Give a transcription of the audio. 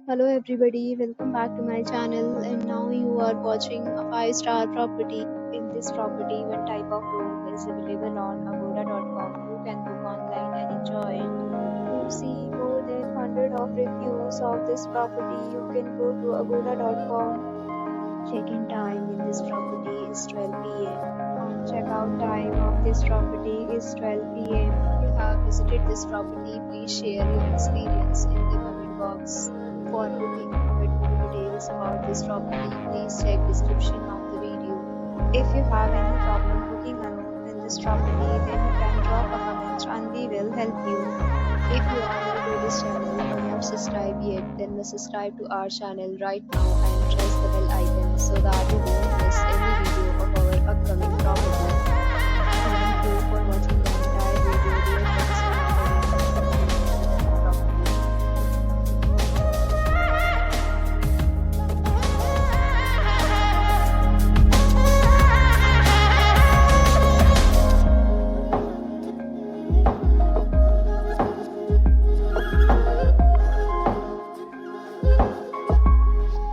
Hello everybody, welcome back to my channel, and now you are watching a 5-star property. In this property, one type of room is available on agoda.com. You can book online and enjoy it. To see more than 100 of reviews of this property, you can go to agoda.com. Check-in time in this property is 12 p.m. and check-out time of this property is 12 p.m. If you have visited this property, please share your experience in the comment box. For booking or get more details about this property, please check description of the video. If you have any problem booking a room in this property, then you can drop a comment and we will help you. If you are new to this channel or not subscribed yet, then subscribe to our channel right now and press the bell icon so that you don't miss any video of our upcoming property.